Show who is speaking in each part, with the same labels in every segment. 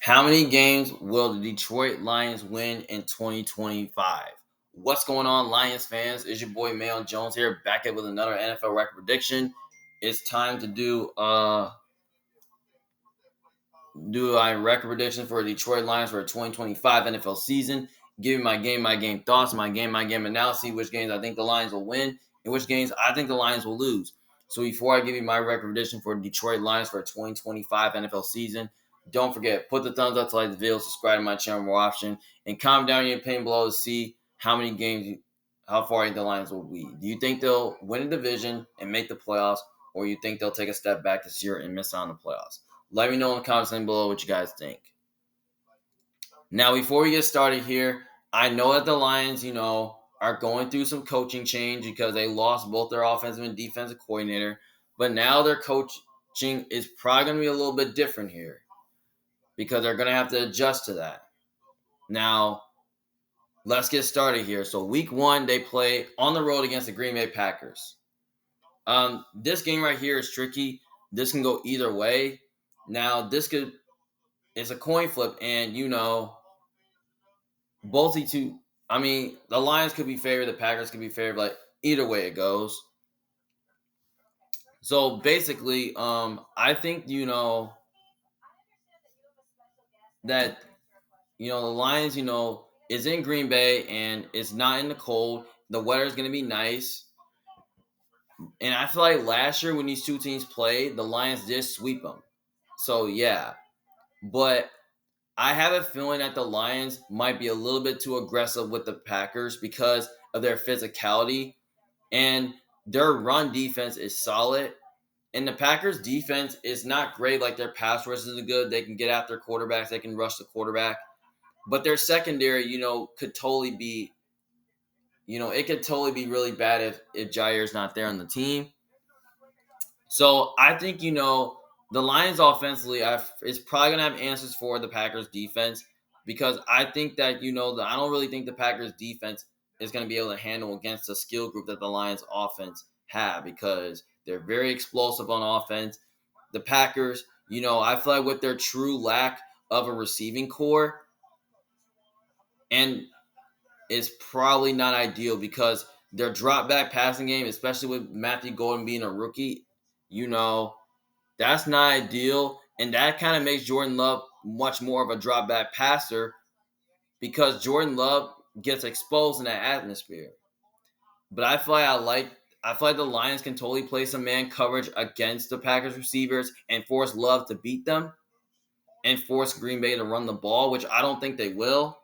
Speaker 1: How many games will the Detroit Lions win in 2025? What's going on, Lions fans? It's your boy Mayon Jones here, back at with another NFL record prediction. It's time to do a record prediction for the Detroit Lions for a 2025 NFL season. Give you my game thoughts, my game analysis, which games I think the Lions will win and which games I think the Lions will lose. So before I give you my record prediction for the Detroit Lions for a 2025 NFL season, don't forget, put the thumbs up to like the video, subscribe to my channel more often, and comment down your opinion below to see how far the Lions will be. Do you think they'll win a division and make the playoffs, or you think they'll take a step back this year and miss out on the playoffs? Let me know in the comments below what you guys think. Now, before we get started here, I know that the Lions, are going through some coaching change because they lost both their offensive and defensive coordinator. But now their coaching is probably going to be a little bit different here because they're going to have to adjust to that. Now, let's get started here. So week 1, they play on the road against the Green Bay Packers. This game right here is tricky. This can go either way. Now, it's a coin flip, and both the two. The Lions could be favored, the Packers could be favored. Like either way it goes. So basically, I think that the Lions, is in Green Bay and it's not in the cold. The weather is going to be nice, and I feel like last year when these two teams played, the Lions did sweep them. So yeah, but I have a feeling that the Lions might be a little bit too aggressive with the Packers because of their physicality, and their run defense is solid. And the Packers defense is not great. Like their pass rush isn't good. They can get after quarterbacks. They can rush the quarterback. But their secondary, could totally be, it could totally be really bad if Jair's not there on the team. So I think, the Lions offensively is probably going to have answers for the Packers defense because I think that, I don't really think the Packers defense is going to be able to handle against the skill group that the Lions offense have because they're very explosive on offense. The Packers, I feel like with their true lack of a receiving core, and it's probably not ideal because their drop back passing game, especially with Matthew Golden being a rookie, that's not ideal. And that kind of makes Jordan Love much more of a drop back passer because Jordan Love gets exposed in that atmosphere. But I feel like the Lions can totally play some man coverage against the Packers receivers and force Love to beat them and force Green Bay to run the ball, which I don't think they will.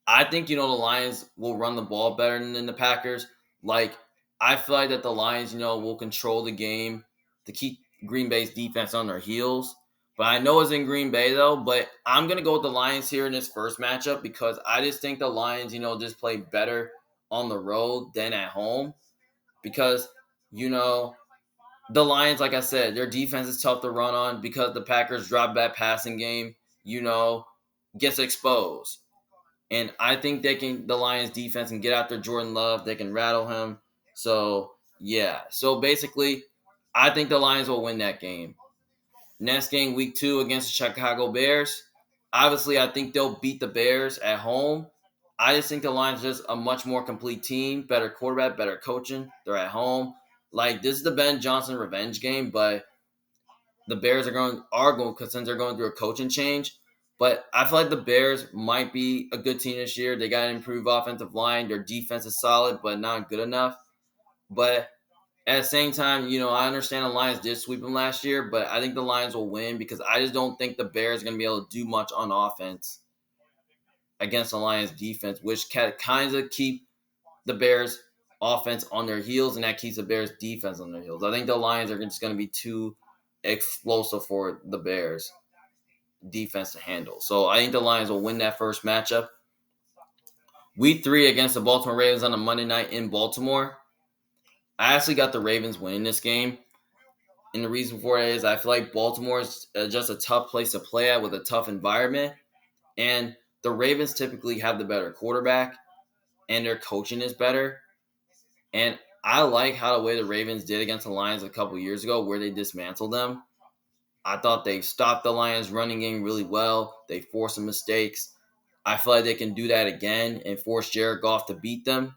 Speaker 1: I think, the Lions will run the ball better than the Packers. Like, I feel like that the Lions, will control the game to keep Green Bay's defense on their heels. But I know it's in Green Bay, though. But I'm going to go with the Lions here in this first matchup because I just think the Lions, just play better on the road than at home. Because, the Lions, like I said, their defense is tough to run on because the Packers drop back passing game, gets exposed. And I think the Lions defense can get after Jordan Love. They can rattle him. So, yeah. So, basically, I think the Lions will win that game. Next game, week 2 against the Chicago Bears. Obviously, I think they'll beat the Bears at home. I just think the Lions are just a much more complete team. Better quarterback, better coaching. They're at home. Like, this is the Ben Johnson revenge game, but the Bears are going because since they're going through a coaching change. But I feel like the Bears might be a good team this year. They got to improve offensive line. Their defense is solid, but not good enough. But at the same time, I understand the Lions did sweep them last year, but I think the Lions will win because I just don't think the Bears are going to be able to do much on offense against the Lions defense, which kind of keep the Bears offense on their heels, and that keeps the Bears defense on their heels. I think the Lions are just going to be too explosive for the Bears defense to handle. So I think the Lions will win that first matchup. Week 3 against the Baltimore Ravens on a Monday night in Baltimore. I actually got the Ravens winning this game. And the reason for it is I feel like Baltimore is just a tough place to play at with a tough environment. And the Ravens typically have the better quarterback and their coaching is better. And I like how the way the Ravens did against the Lions a couple years ago where they dismantled them. I thought they stopped the Lions running game really well. They forced some mistakes. I feel like they can do that again and force Jared Goff to beat them.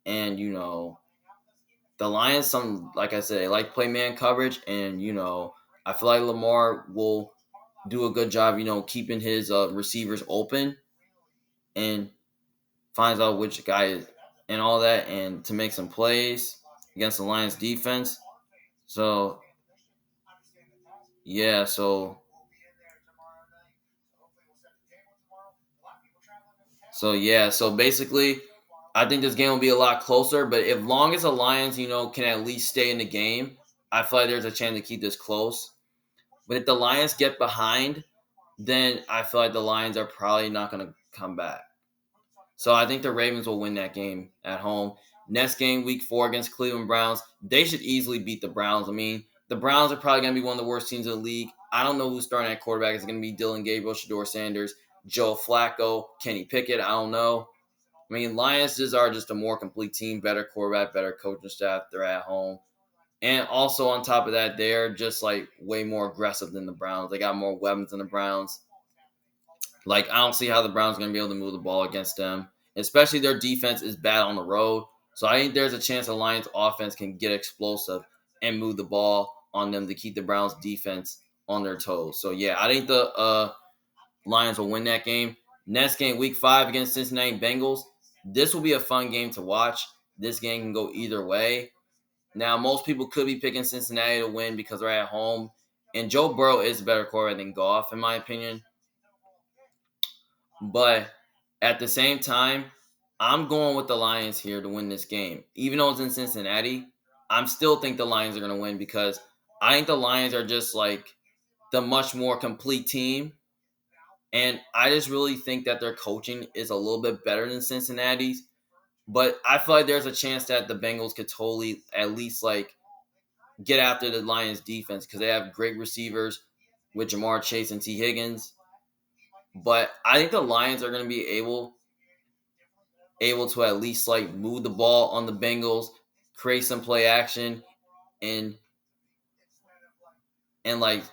Speaker 1: And, the Lions, like I said, they like play man coverage. And, I feel like Lamar will do a good job, keeping his receivers open and finds out which guy is and all that and to make some plays against the Lions defense. So, yeah, so basically, I think this game will be a lot closer. But if long as the Lions, can at least stay in the game, I feel like there's a chance to keep this close. But if the Lions get behind, then I feel like the Lions are probably not going to come back. So I think the Ravens will win that game at home. Next game, week 4 against Cleveland Browns. They should easily beat the Browns. I mean, the Browns are probably going to be one of the worst teams in the league. I don't know who's starting at quarterback. It's going to be Dylan Gabriel, Shador Sanders, Joe Flacco, Kenny Pickett. I don't know. I mean, Lions are just a more complete team, better quarterback, better coaching staff. They're at home. And also on top of that, they're just like way more aggressive than the Browns. They got more weapons than the Browns. Like, I don't see how the Browns are going to be able to move the ball against them, especially their defense is bad on the road. So I think there's a chance the Lions offense can get explosive and move the ball on them to keep the Browns defense on their toes. So yeah, I think the Lions will win that game. Next game, week 5 against Cincinnati Bengals. This will be a fun game to watch. This game can go either way. Now, most people could be picking Cincinnati to win because they're at home. And Joe Burrow is a better quarterback than Goff, in my opinion. But at the same time, I'm going with the Lions here to win this game. Even though it's in Cincinnati, I'm still think the Lions are going to win because I think the Lions are just like the much more complete team. And I just really think that their coaching is a little bit better than Cincinnati's. But I feel like there's a chance that the Bengals could totally at least like get after the Lions defense because they have great receivers with Jamar Chase and T. Higgins. But I think the Lions are going to be able to at least like move the ball on the Bengals, create some play action, and and like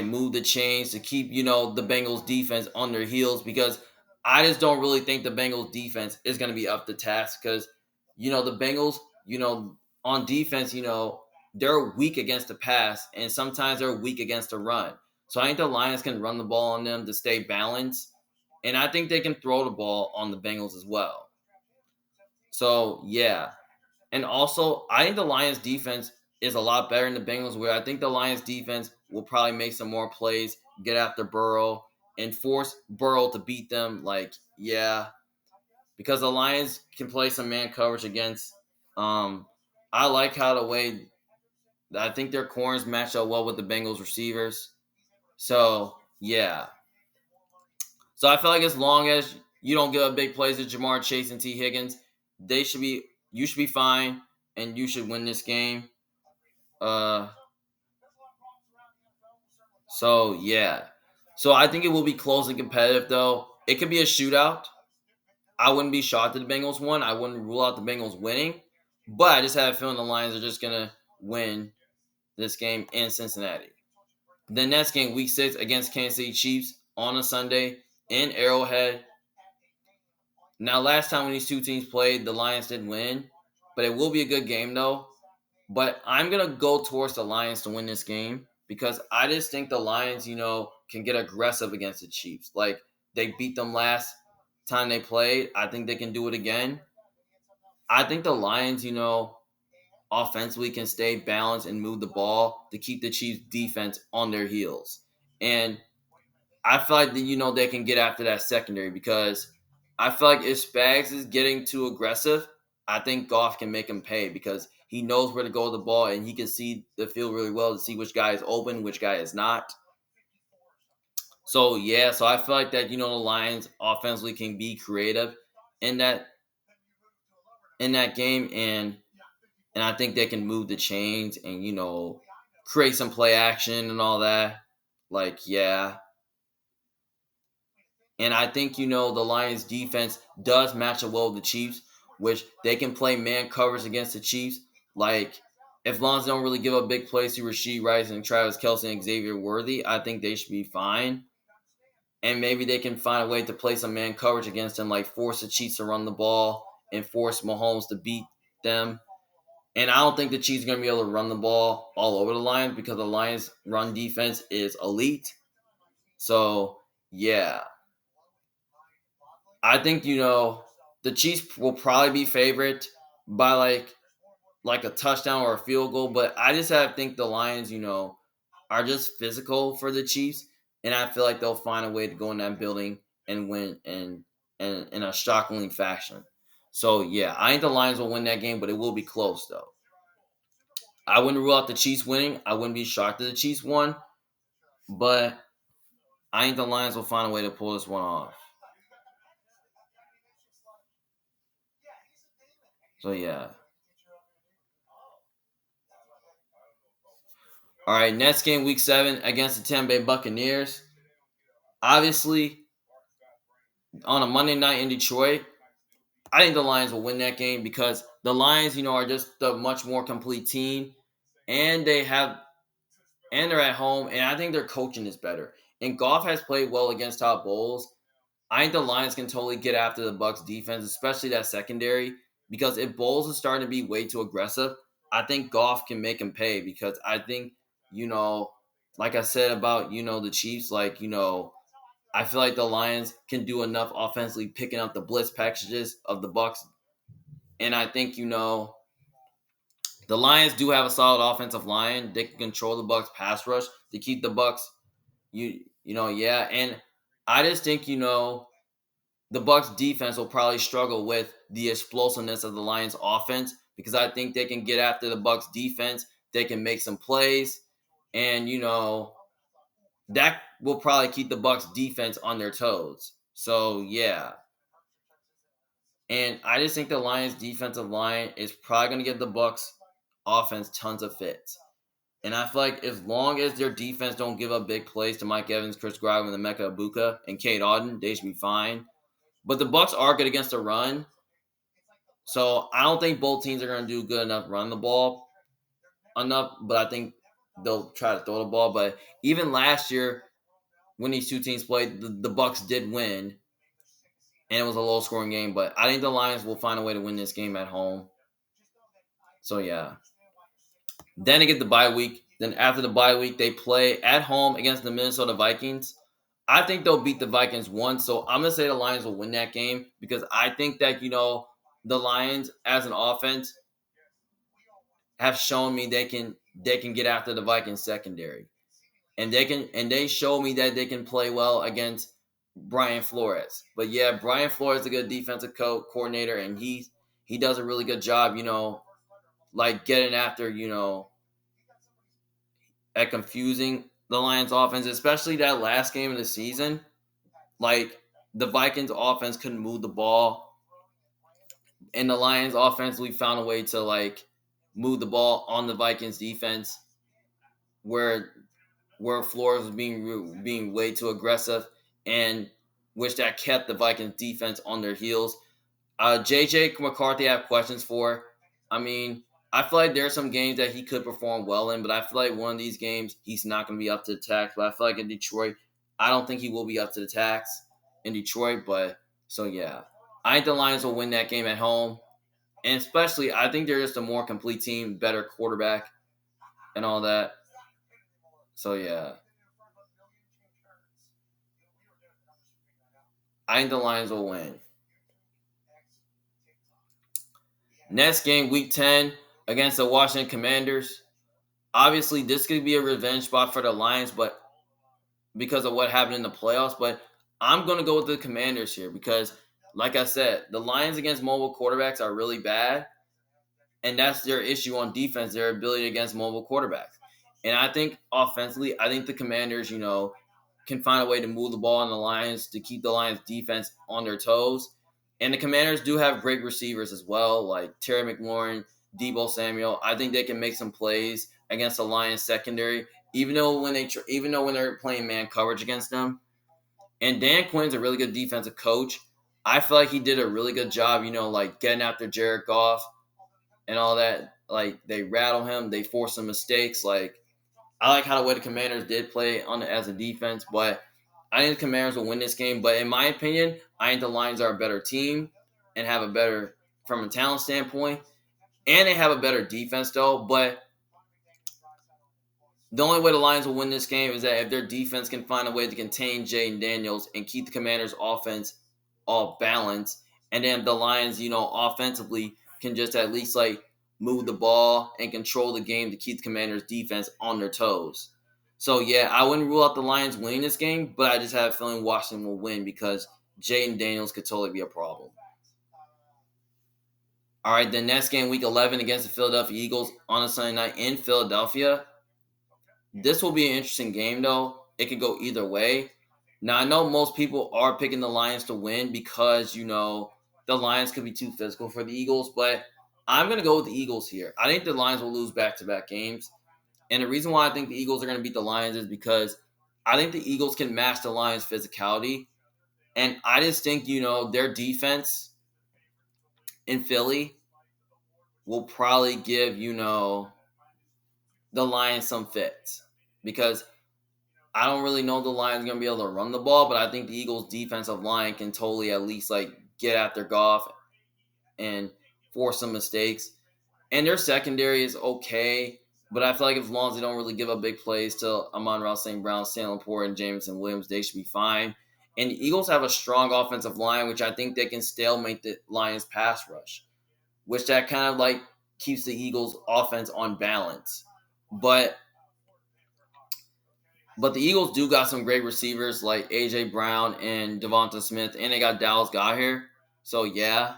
Speaker 1: move the chains to keep the Bengals defense on their heels because I just don't really think the Bengals defense is going to be up to task because the Bengals on defense they're weak against the pass and sometimes they're weak against the run. So I think the Lions can run the ball on them to stay balanced, and I think they can throw the ball on the Bengals as well. So yeah, and also, I think the Lions defense is a lot better than the Bengals. Where I think the Lions defense will probably make some more plays, get after Burrow, and force Burrow to beat them. Like, yeah, because the Lions can play some man coverage against. I like how the way I think their corners match up well with the Bengals receivers. So yeah, so I feel like as long as you don't give up big plays to Jamar Chase and T Higgins, they should be you should be fine, and you should win this game. Uh, so yeah. So I think it will be close and competitive though. It could be a shootout. I wouldn't be shocked if the Bengals won. I wouldn't rule out the Bengals winning. But I just have a feeling the Lions are just gonna win this game in Cincinnati. The next game, week 6 against Kansas City Chiefs on a Sunday in Arrowhead. Now, last time when these two teams played, the Lions didn't win. But it will be a good game though. But I'm going to go towards the Lions to win this game because I just think the Lions, can get aggressive against the Chiefs. Like, they beat them last time they played. I think they can do it again. I think the Lions, offensively can stay balanced and move the ball to keep the Chiefs defense on their heels. And I feel like they can get after that secondary because I feel like if Spags is getting too aggressive, I think Goff can make him pay because he knows where to go with the ball and he can see the field really well to see which guy is open, which guy is not. So yeah, so I feel like that the Lions offensively can be creative in that game, and I think they can move the chains and create some play action and all that. Like yeah, and I think the Lions defense does match up well with the Chiefs, which they can play man covers against the Chiefs. Like If long as they don't really give up big plays to Rashee Rice and Travis Kelce and Xavier Worthy, I think they should be fine. And maybe they can find a way to play some man coverage against them, like force the Chiefs to run the ball and force Mahomes to beat them. And I don't think the Chiefs are going to be able to run the ball all over the Lions because the Lions' run defense is elite. So, yeah. I think, the Chiefs will probably be favored by like a touchdown or a field goal, but I just have to think the Lions, are just physical for the Chiefs, and I feel like they'll find a way to go in that building and win in a shockingly fashion. So yeah, I think the Lions will win that game, but it will be close though. I wouldn't rule out the Chiefs winning. I wouldn't be shocked if the Chiefs won, but I think the Lions will find a way to pull this one off. So yeah. All right, next game, Week 7 against the Tampa Bay Buccaneers. Obviously, on a Monday night in Detroit, I think the Lions will win that game because the Lions, are just a much more complete team, and they're at home, and I think their coaching is better. And Goff has played well against top bowls. I think the Lions can totally get after the Bucs defense, especially that secondary, because if Bowles is starting to be way too aggressive, I think Goff can make him pay because I think, you know, like I said about, the Chiefs, I feel like the Lions can do enough offensively picking up the blitz packages of the Bucs. And I think, the Lions do have a solid offensive line. They can control the Bucs pass rush to keep the Bucs yeah. And I just think, the Bucs defense will probably struggle with the explosiveness of the Lions offense because I think they can get after the Bucs defense. They can make some plays, and that will probably keep the Bucs defense on their toes. So yeah, and I just think the Lions defensive line is probably going to give the Bucs offense tons of fits. And I feel like as long as their defense don't give up big plays to Mike Evans, Chris Godwin, and Emeka Ibuka, and Kate Auden, they should be fine. But the Bucs are good against the run, so I don't think both teams are going to do good enough run the ball enough. But I think they'll try to throw the ball. But even last year, when these two teams played, the Bucs did win, and it was a low scoring game. But I think the Lions will find a way to win this game at home. So yeah. Then they get the bye week. Then after the bye week, they play at home against the Minnesota Vikings. I think they'll beat the Vikings once. So I'm gonna say the Lions will win that game because I think that the Lions as an offense have shown me they can get after the Vikings secondary, and they show me that they can play well against Brian Flores. But yeah, Brian Flores is a good defensive coordinator, and he does a really good job. Like getting after at confusing the Lions offense, especially that last game of the season. Like the Vikings offense couldn't move the ball, and the Lions offensively found a way to move the ball on the Vikings defense, where Flores was being way too aggressive, and which that kept the Vikings defense on their heels. JJ McCarthy, I have questions for. I mean, I feel like there are some games that he could perform well in, but I feel like one of these games he's not going to be up to the task. But I feel like in Detroit, I don't think he will be up to the task in Detroit. But so yeah, I think the Lions will win that game at home, and especially I think they're just a more complete team, better quarterback, and all that. So yeah, I think the Lions will win. Next game, Week 10 against the Washington Commanders. Obviously, this could be a revenge spot for the Lions, but because of what happened in the playoffs. But I'm going to go with the Commanders here because, like I said, the Lions against mobile quarterbacks are really bad, and that's their issue on defense, their ability against mobile quarterbacks. And I think offensively, I think the Commanders, can find a way to move the ball on the Lions to keep the Lions defense on their toes. And the Commanders do have great receivers as well, like Terry McLaurin, Debo Samuel. I think they can make some plays against the Lions secondary, even though when they're playing man coverage against them. And Dan Quinn's a really good defensive coach. I feel like he did a really good job, like getting after Jared Goff and all that. like they rattle him, they force some mistakes. Like I like how the way the Commanders did play on as a defense, but I think the Commanders will win this game. But in my opinion, I think the Lions are a better team and have a better from a talent standpoint, and they have a better defense though. But the only way the Lions will win this game is that if their defense can find a way to contain Jaden Daniels and keep the Commanders' offense all balanced, and then the Lions, offensively can just at least like move the ball and control the game to keep the Commanders' defense on their toes. So yeah, I wouldn't rule out the Lions winning this game, but I just have a feeling Washington will win because Jaden Daniels could totally be a problem. All right, the next game, Week 11 against the Philadelphia Eagles on a Sunday night in Philadelphia. This will be an interesting game, though. It could go either way. Now, I know most people are picking the Lions to win because, the Lions could be too physical for the Eagles, but I'm going to go with the Eagles here. I think the Lions will lose back-to-back games. And the reason why I think the Eagles are going to beat the Lions is because I think the Eagles can match the Lions' physicality. And I just think, their defense in Philly will probably give, the Lions some fits. Because I don't really know if the Lions are going to be able to run the ball, but I think the Eagles' defensive line can totally at least like get after Goff and force some mistakes. And their secondary is okay, but I feel like as long as they don't really give up big plays to Amon-Ra St. Brown, Stanley Laporte, and Jameson Williams, they should be fine. And the Eagles have a strong offensive line, which I think they can stalemate the Lions' pass rush, which that kind of like keeps the Eagles' offense on balance. But the Eagles do got some great receivers like A.J. Brown and Devonta Smith, and they got Dallas Goedert. So, yeah.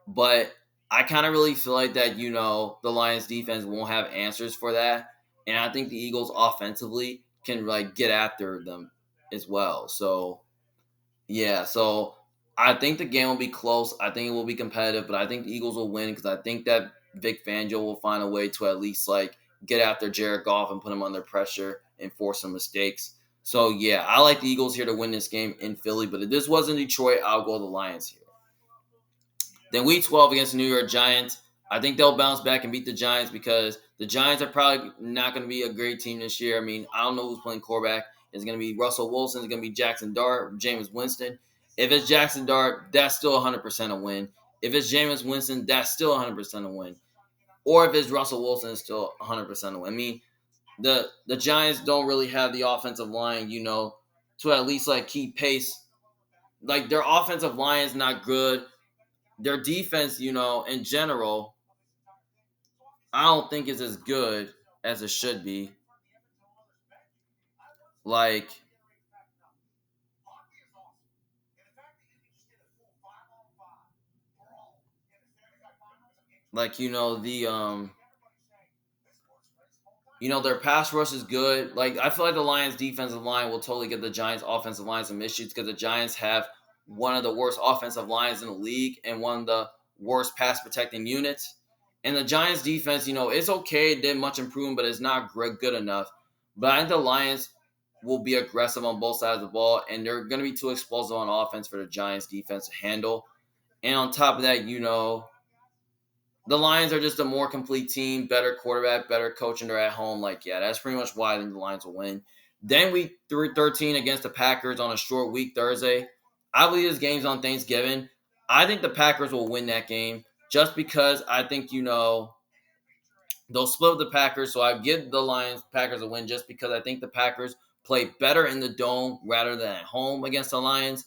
Speaker 1: But I kind of really feel like that, the Lions defense won't have answers for that. And I think the Eagles offensively can, like, get after them as well. So, yeah. So, I think the game will be close. I think it will be competitive, but I think the Eagles will win because I think that Vic Fangio will find a way to at least, like, get after Jared Goff and put him under pressure and force some mistakes. So, yeah, I like the Eagles here to win this game in Philly. But if this wasn't Detroit, I'll go the Lions here. Then Week 12 against the New York Giants. I think they'll bounce back and beat the Giants because the Giants are probably not going to be a great team this year. I mean, I don't know who's playing quarterback. It's going to be Russell Wilson. It's going to be Jackson Dart, Jameis Winston. If it's Jackson Dart, that's still 100% a win. If it's Jameis Winston, that's still 100% a win. Or if it's Russell Wilson, it's still 100% a win. I mean, the Giants don't really have the offensive line, to at least like keep pace. Like their offensive line is not good. Their defense, in general, I don't think is as good as it should be. Like their pass rush is good. Like I feel like the Lions defensive line will totally get the Giants offensive line some issues because the Giants have one of the worst offensive lines in the league and one of the worst pass protecting units. And the Giants defense, it's okay. It did much improvement, but it's not good enough. But I think the Lions will be aggressive on both sides of the ball, and they're going to be too explosive on offense for the Giants defense to handle. And on top of that, the Lions are just a more complete team, better quarterback, better coach, and they're at home. Like, yeah, that's pretty much why I think the Lions will win. Then Week 13 against the Packers on a short week Thursday. I believe this game's on Thanksgiving. I think the Packers will win that game just because I think, they'll split with the Packers. So I give the Packers a win just because I think the Packers play better in the dome rather than at home against the Lions.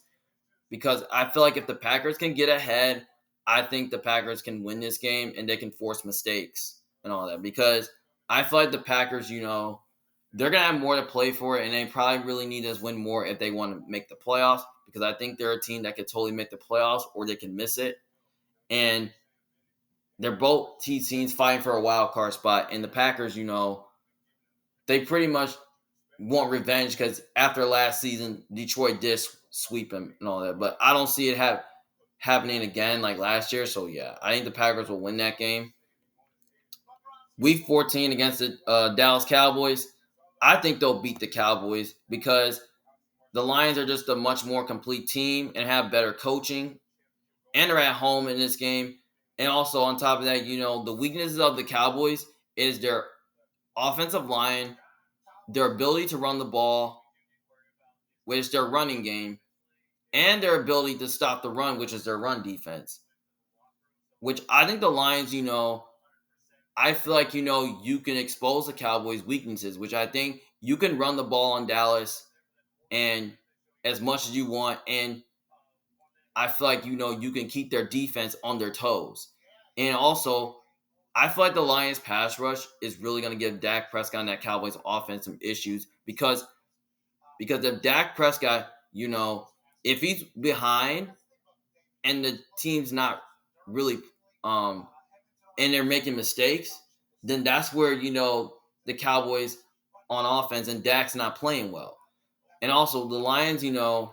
Speaker 1: Because I feel like if the Packers can get ahead, I think the Packers can win this game and they can force mistakes and all that. Because I feel like the Packers, they're going to have more to play for, and they probably really need this win more if they want to make the playoffs. Because I think they're a team that could totally make the playoffs or they can miss it. And they're both teams fighting for a wild card spot. And the Packers, they pretty much want revenge because after last season, Detroit did sweep them and all that. But I don't see it happening again like last year. So, yeah, I think the Packers will win that game. Week 14 against the Dallas Cowboys. I think they'll beat the Cowboys because the Lions are just a much more complete team and have better coaching. And they're at home in this game. And also on top of that, the weaknesses of the Cowboys is their offensive line, their ability to run the ball, which is their running game, and their ability to stop the run, which is their run defense. Which I think the Lions, I feel like, you can expose the Cowboys' weaknesses, which I think you can run the ball on Dallas and as much as you want. And I feel like, you can keep their defense on their toes. And also, I feel like the Lions pass rush is really going to give Dak Prescott and that Cowboys offense some issues because if Dak Prescott, if he's behind and the team's not really and they're making mistakes, then that's where the Cowboys on offense and Dak's not playing well. And also the Lions, I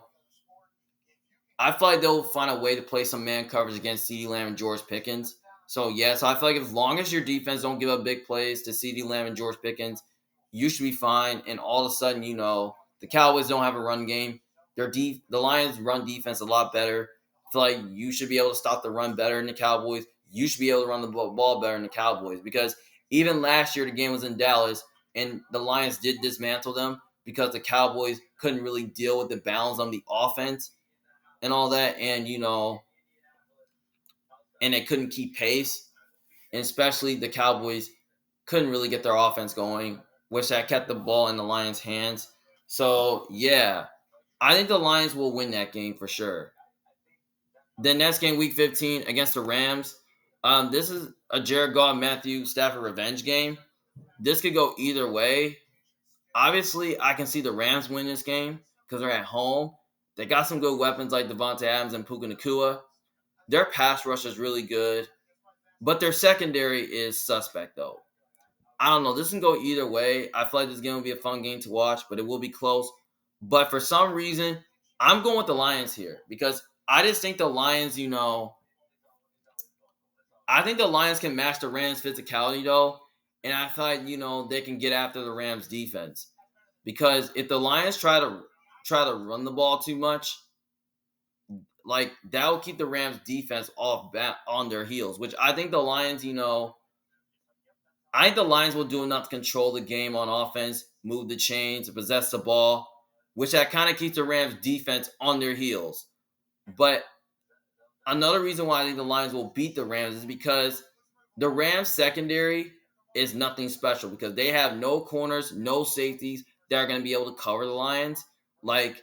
Speaker 1: feel like they'll find a way to play some man coverage against CeeDee Lamb and George Pickens. So I feel like as long as your defense don't give up big plays to CeeDee Lamb and George Pickens, you should be fine. And all of a sudden, the Cowboys don't have a run game. The Lions run defense a lot better. I feel like you should be able to stop the run better than the Cowboys. You should be able to run the ball better than the Cowboys because even last year the game was in Dallas and the Lions did dismantle them because the Cowboys couldn't really deal with the balance on the offense and all that, and they couldn't keep pace, and especially the Cowboys couldn't really get their offense going, which that kept the ball in the Lions' hands. So yeah, I think the Lions will win that game for sure. The next game, Week 15 against the Rams. This is a Jared Goff, Matthew Stafford revenge game. This could go either way. Obviously, I can see the Rams win this game because they're at home. They got some good weapons like Devontae Adams and Puka Nacua. Their pass rush is really good, but their secondary is suspect, though. I don't know. This can go either way. I feel like this is going to be a fun game to watch, but it will be close. But for some reason, I'm going with the Lions here because I just think the Lions, I think the Lions can match the Rams' physicality, though. And I feel like, they can get after the Rams' defense. Because if the Lions try to run the ball too much, like that will keep the Rams defense on their heels, which I think the Lions, I think the Lions will do enough to control the game on offense, move the chains, possess the ball, which that kind of keeps the Rams defense on their heels. But another reason why I think the Lions will beat the Rams is because the Rams secondary is nothing special because they have no corners, no safeties that are going to be able to cover the Lions. Like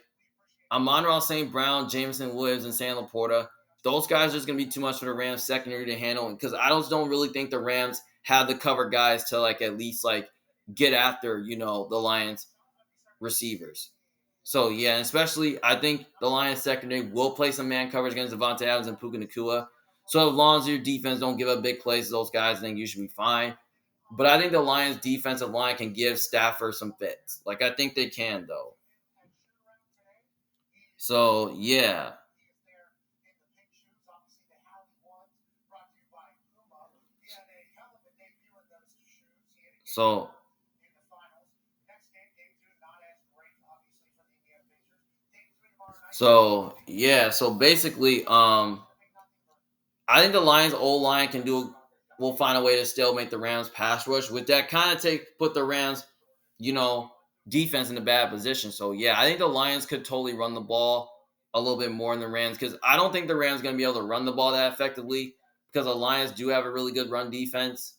Speaker 1: Amon-Ra St. Brown, Jameson Williams, and Sam Laporta, those guys are just going to be too much for the Rams secondary to handle because I don't really think the Rams have the cover guys to at least get after, the Lions receivers. So yeah, and especially I think the Lions secondary will play some man coverage against Devontae Adams and Puka Nacua. So as long as your defense don't give up big plays to those guys, I think you should be fine. But I think the Lions defensive line can give Stafford some fits. I think they can though. So yeah. So so basically, I think the Lions O line will find a way to still make the Rams pass rush. With that kind of put the Rams, you know, defense in a bad position. So yeah, I think the Lions could totally run the ball a little bit more than the Rams because I don't think the Rams going to be able to run the ball that effectively because the Lions do have a really good run defense.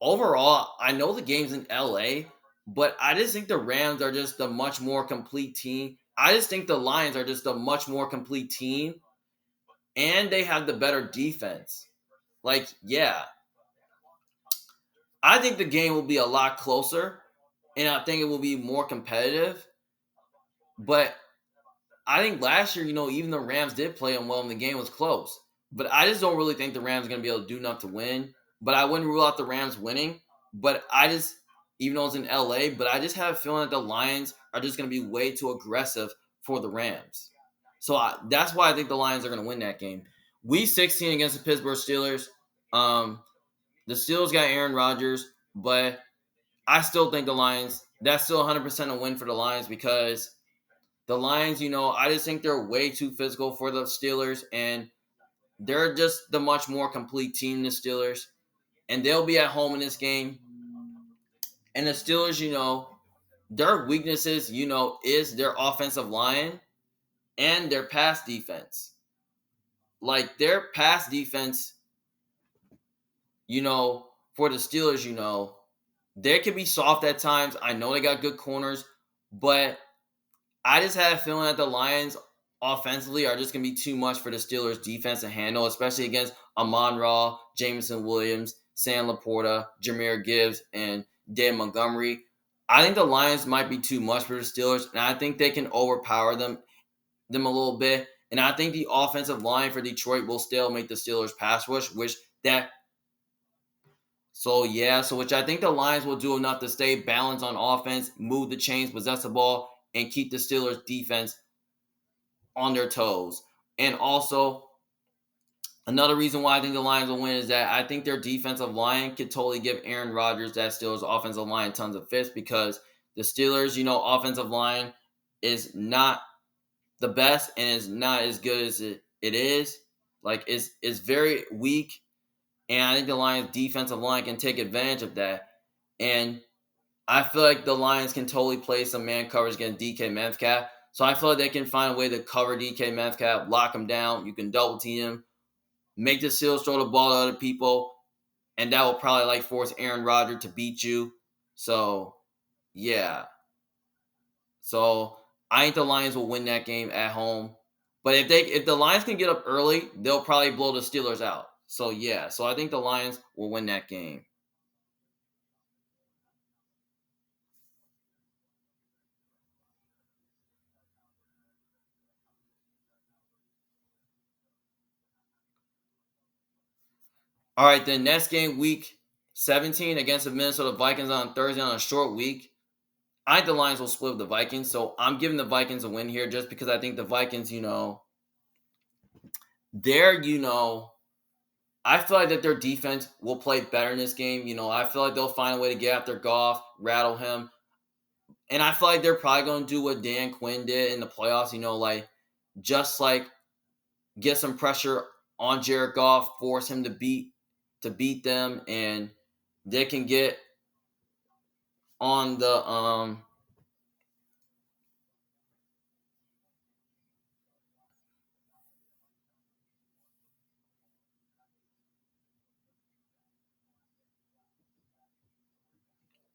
Speaker 1: Overall, I know the game's in LA, but I just think the Rams are just a much more complete team. I just think the Lions are just a much more complete team and they have the better defense. Yeah, I think the game will be a lot closer and I think it will be more competitive. But I think last year, even the Rams did play them well and the game was close. But I just don't really think the Rams are going to be able to do enough to win. But I wouldn't rule out the Rams winning. But even though it's in LA, but I just have a feeling that the Lions are just going to be way too aggressive for the Rams. So that's why I think the Lions are going to win that game. Week 16 against the Pittsburgh Steelers. The Steelers got Aaron Rodgers, but I still think the Lions, that's still 100% a win for the Lions because the Lions, I just think they're way too physical for the Steelers. And they're just the much more complete team, the Steelers, and they'll be at home in this game. And the Steelers, their weaknesses, is their offensive line and their pass defense. Like their pass defense, for the Steelers, they can be soft at times. I know they got good corners, but I just had a feeling that the Lions offensively are just going to be too much for the Steelers defense to handle, especially against Amon-Ra, Jameson Williams, Sam Laporta, Jahmyr Gibbs, and Dan Montgomery. I think the Lions might be too much for the Steelers, and I think they can overpower them a little bit. And I think the offensive line for Detroit will still make the Steelers pass rush, which I think the Lions will do enough to stay balanced on offense, move the chains, possess the ball, and keep the Steelers defense on their toes. And also, another reason why I think the Lions will win is that I think their defensive line could totally give Aaron Rodgers, that Steelers offensive line, tons of fits, because the Steelers, offensive line is not the best and is not as good as it is. Like, it's very weak. And I think the Lions' defensive line can take advantage of that. And I feel like the Lions can totally play some man coverage against DK Metcalf. So I feel like they can find a way to cover DK Metcalf, lock him down. You can double team him, make the Steelers throw the ball to other people, and that will probably force Aaron Rodgers to beat you. So, yeah. So I think the Lions will win that game at home. But if the Lions can get up early, they'll probably blow the Steelers out. So yeah, so I think the Lions will win that game. All right, then next game, week 17 against the Minnesota Vikings on Thursday on a short week. I think the Lions will split with the Vikings, so I'm giving the Vikings a win here just because I think the Vikings, they're, I feel like that their defense will play better in this game. I feel like they'll find a way to get after Goff, rattle him. And I feel like they're probably going to do what Dan Quinn did in the playoffs, just get some pressure on Jared Goff, force him to beat them, and they can get on the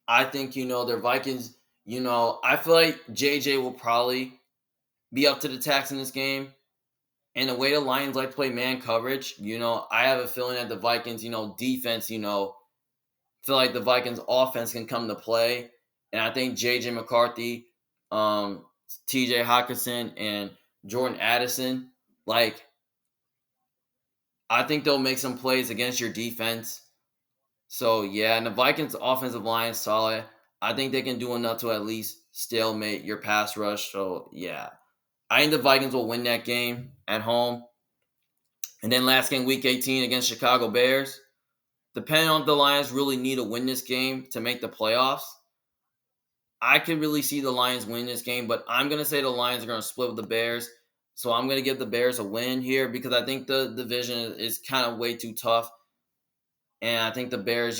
Speaker 1: I think their Vikings, I feel like JJ will probably be up to the task in this game. And the way the Lions like to play man coverage, I have a feeling that the Vikings, defense, feel like the Vikings offense can come to play. And I think JJ McCarthy, TJ Hawkinson, and Jordan Addison, I think they'll make some plays against your defense. So yeah, and the Vikings offensive line is solid. I think they can do enough to at least stalemate your pass rush. So yeah, I think the Vikings will win that game at home. And then last game, week 18 against Chicago Bears. Depending on if the Lions really need to win this game to make the playoffs, I could really see the Lions win this game, but I'm going to say the Lions are going to split with the Bears. So I'm going to give the Bears a win here because I think the division is kind of way too tough. And I think the Bears,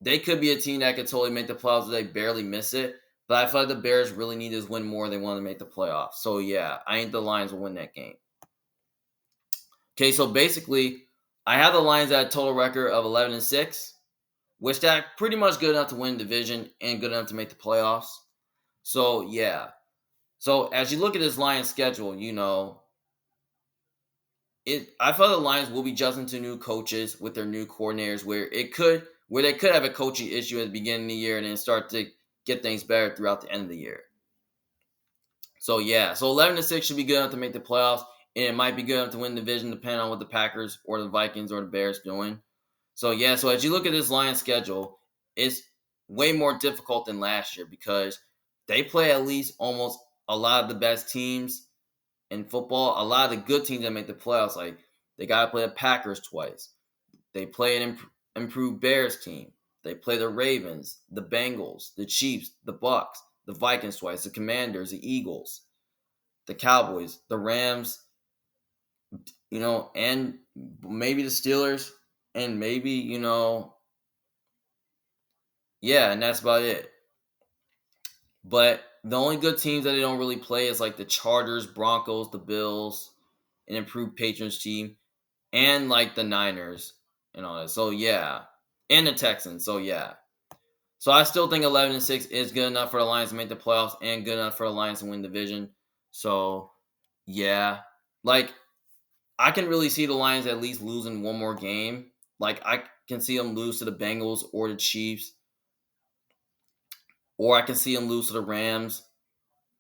Speaker 1: they could be a team that could totally make the playoffs if they barely miss it. But I feel like the Bears really need this win more. They want to make the playoffs. So yeah, I think the Lions will win that game. Okay, so basically, I have the Lions at a total record of 11-6, which that pretty much good enough to win the division and good enough to make the playoffs. So yeah. So as you look at this Lions schedule, I feel the Lions will be adjusting to new coaches with their new coordinators, where they could have a coaching issue at the beginning of the year and then start to get things better throughout the end of the year. So yeah, so 11-6 should be good enough to make the playoffs, and it might be good enough to win the division depending on what the Packers or the Vikings or the Bears doing. So yeah, so as you look at this Lions schedule, it's way more difficult than last year because they play at least almost a lot of the best teams in football, a lot of the good teams that make the playoffs. Like they got to play the Packers twice. They play an improved Bears team. They play the Ravens, the Bengals, the Chiefs, the Bucks, the Vikings twice, the Commanders, the Eagles, the Cowboys, the Rams, and maybe the Steelers, and maybe, yeah, and that's about it. But the only good teams that they don't really play is like the Chargers, Broncos, the Bills, an improved Patriots team, and like the Niners and all that. So yeah, and the Texans. So yeah. So I still think 11-6 is good enough for the Lions to make the playoffs and good enough for the Lions to win the division. So yeah, like I can really see the Lions at least losing one more game. Like I can see them lose to the Bengals or the Chiefs, or I can see them lose to the Rams,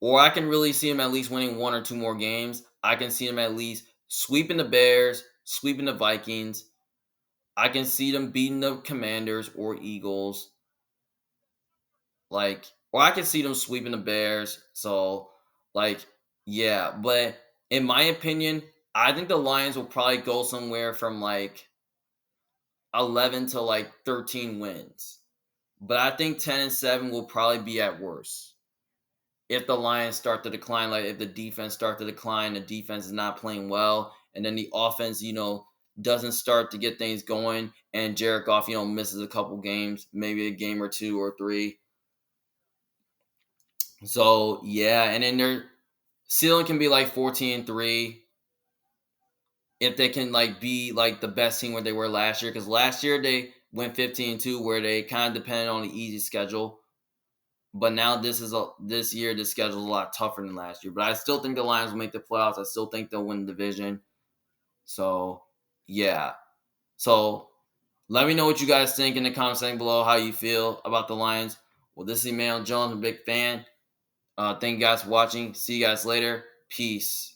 Speaker 1: or I can really see them at least winning one or two more games. I can see them at least sweeping the Bears, sweeping the Vikings. I can see them beating the Commanders or Eagles. Or I can see them sweeping the Bears. So, like, yeah. But in my opinion, I think the Lions will probably go somewhere from like 11 to like 13 wins. But I think 10-7 will probably be at worst. If the Lions start to decline, like if the defense start to decline, the defense is not playing well, and then the offense, doesn't start to get things going, and Jared Goff, misses a couple games, maybe a game or two or three. So yeah, and then their ceiling can be like 14-3 if they can like be like the best team where they were last year. Because last year they went 15-2, where they kind of depended on the easy schedule. But now this year the schedule is a lot tougher than last year. But I still think the Lions will make the playoffs. I still think they'll win the division. So yeah. So let me know what you guys think in the comment section below. How you feel about the Lions? Well, this is Emmanuel Jones, I'm a big fan. Thank you guys for watching. See you guys later. Peace.